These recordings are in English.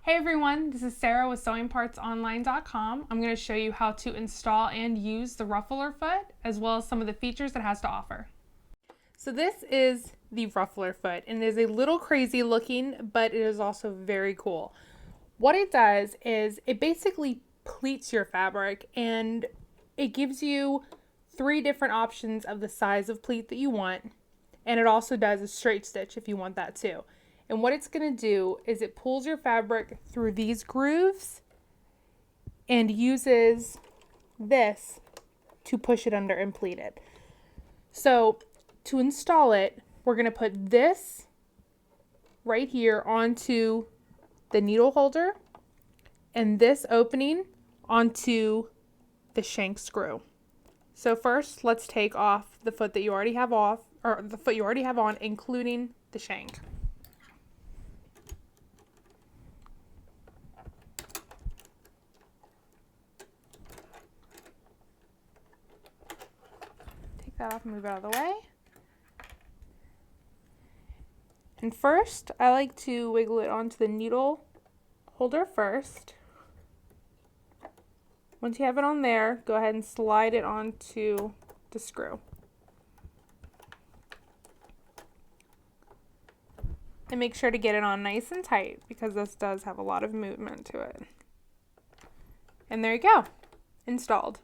Hey everyone, this is Sarah with sewingpartsonline.com. I'm going to show you how to install and use the Ruffler Foot, as well as some of the features it has to offer. So this is the Ruffler Foot, and it is a little crazy looking, but it is also very cool. What it does is it basically pleats your fabric, and it gives you 3 different options of the size of pleat that you want, and it also does a straight stitch if you want that too. And what it's going to do is it pulls your fabric through these grooves and uses this to push it under and pleat it. So to install it, we're going to put this right here onto the needle holder and this opening onto the shank screw. So first, let's take off the foot that you already have off, or the foot you already have on, including the shank. Take that off and move it out of the way. And first, I like to wiggle it onto the needle holder first. Once you have it on there, go ahead and slide it onto the screw. And make sure to get it on nice and tight because this does have a lot of movement to it. And there you go, installed.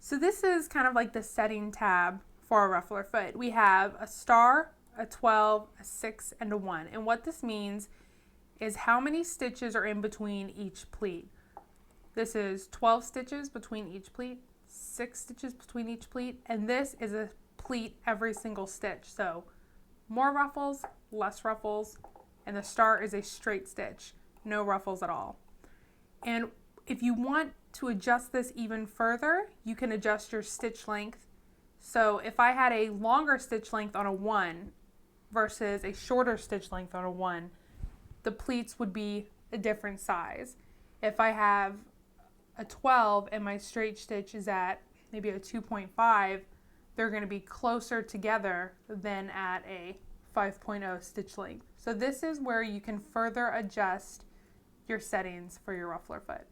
So this is kind of like the setting tab for a Ruffler Foot. We have a star, a 12, a 6, and a 1. And what this means is how many stitches are in between each pleat. This is 12 stitches between each pleat, 6 stitches between each pleat, and this is a pleat every single stitch. So more ruffles, less ruffles, and the star is a straight stitch, no ruffles at all. And if you want to adjust this even further, you can adjust your stitch length. So if I had a longer stitch length on a 1 versus a shorter stitch length on a 1, the pleats would be a different size. If I have a 12 and my straight stitch is at maybe a 2.5, they're going to be closer together than at a 5.0 stitch length. So this is where you can further adjust your settings for your Ruffler Foot.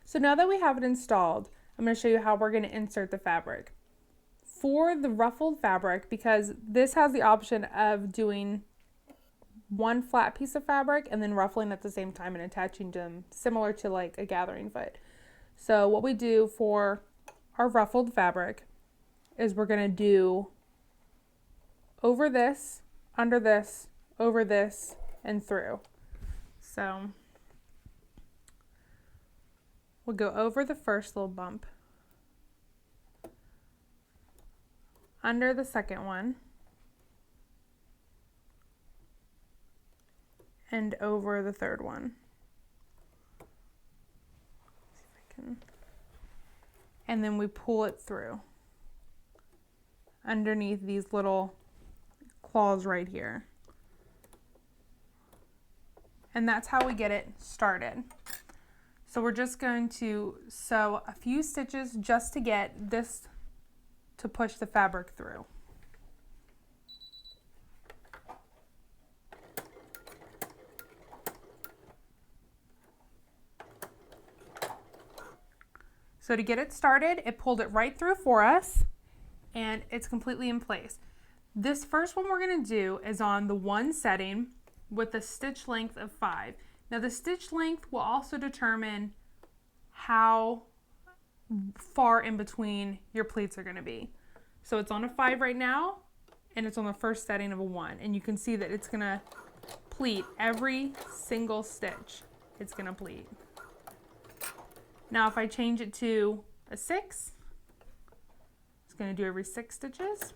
So now that we have it installed, I'm going to show you how we're going to insert the fabric. For the ruffled fabric, because this has the option of doing one flat piece of fabric and then ruffling at the same time and attaching them, similar to like a gathering foot. So what we do for our ruffled fabric is we're going to do over this, under this, over this, and through. So we'll go over the first little bump, under the second one, and over the third one. See if I can. And then we pull it through underneath these little claws right here. And that's how we get it started. So we're just going to sew a few stitches just to get this to push the fabric through. So to get it started, it pulled it right through for us and it's completely in place. This first one we're going to do is on the 1 setting with a stitch length of 5. Now the stitch length will also determine how far in between your pleats are going to be. So it's on a 5 right now and it's on the first setting of a 1, and you can see that it's going to pleat every single stitch. It's going to pleat. Now if I change it to a 6, it's going to do every 6 stitches.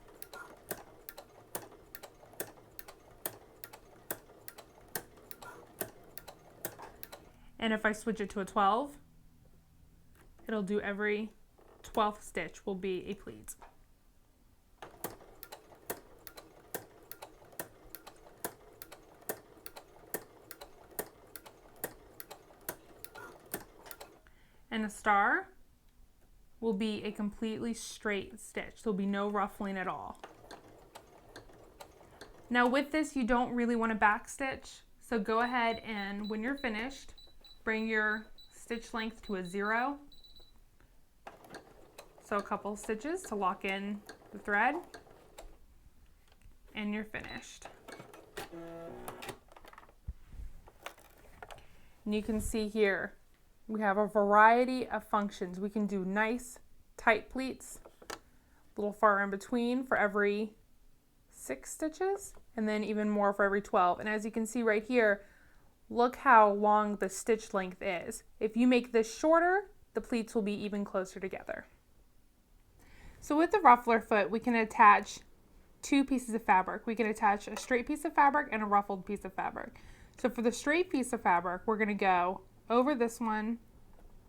And if I switch it to a 12, it'll do every 12th stitch will be a pleat. And a star will be a completely straight stitch. There'll be no ruffling at all. Now with this, you don't really want to back stitch, So go ahead and when you're finished, bring your stitch length to a 0. So a couple stitches to lock in the thread, and you're finished. And you can see here, we have a variety of functions. We can do nice, tight pleats, a little far in between for every 6 stitches, and then even more for every 12. And as you can see right here, look how long the stitch length is. If you make this shorter, the pleats will be even closer together. So with the ruffler foot, we can attach 2 pieces of fabric. We can attach a straight piece of fabric and a ruffled piece of fabric. So for the straight piece of fabric, we're going to go over this one,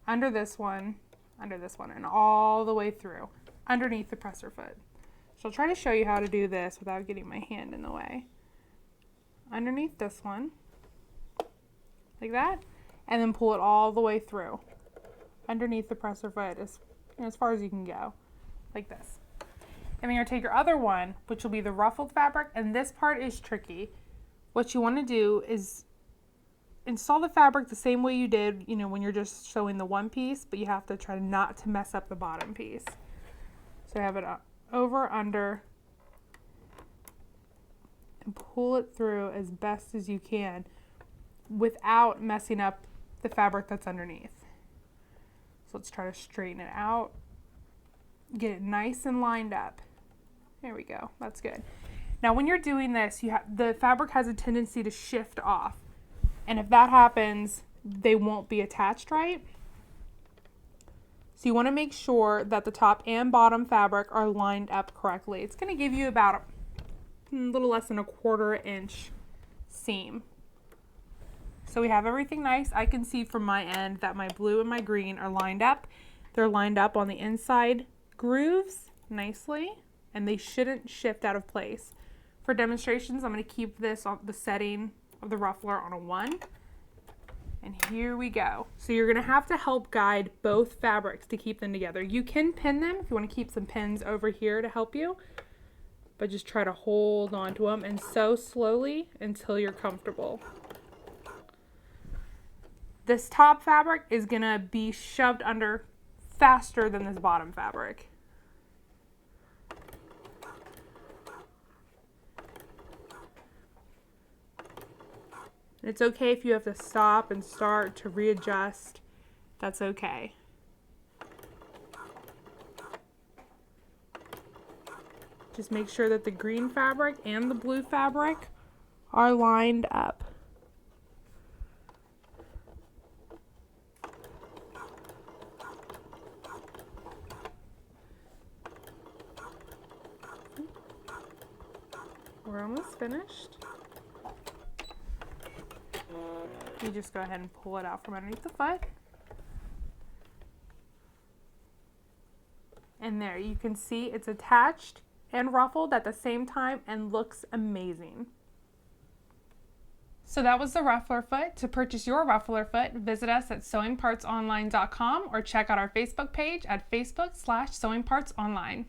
under this one, and all the way through, underneath the presser foot. So I'll try to show you how to do this without getting my hand in the way. Underneath this one, like that, and then pull it all the way through, underneath the presser foot as far as you can go, like this. And then you're going to take your other one, which will be the ruffled fabric, and this part is tricky. What you want to do is install the fabric the same way you did, when you're just sewing the one piece, but you have to try not to mess up the bottom piece. So have it over, under, and pull it through as best as you can without messing up the fabric that's underneath. So let's try to straighten it out, get it nice and lined up. There we go, that's good. Now when you're doing this, the fabric has a tendency to shift off. And if that happens, they won't be attached right. So you want to make sure that the top and bottom fabric are lined up correctly. It's going to give you about a little less than a 1/4 inch seam. So we have everything nice. I can see from my end that my blue and my green are lined up. They're lined up on the inside grooves nicely, and they shouldn't shift out of place. For demonstrations, I'm going to keep this on the setting of the ruffler on a 1. And here we go. So you're going to have to help guide both fabrics to keep them together. You can pin them if you want to keep some pins over here to help you, but just try to hold on to them and sew slowly until you're comfortable. This top fabric is going to be shoved under faster than this bottom fabric. It's okay if you have to stop and start to readjust. That's okay. Just make sure that the green fabric and the blue fabric are lined up. We're almost finished. You just go ahead and pull it out from underneath the foot. And there, you can see it's attached and ruffled at the same time and looks amazing. So that was the ruffler foot. To purchase your ruffler foot, visit us at sewingpartsonline.com or check out our Facebook page at facebook.com/sewingpartsonline.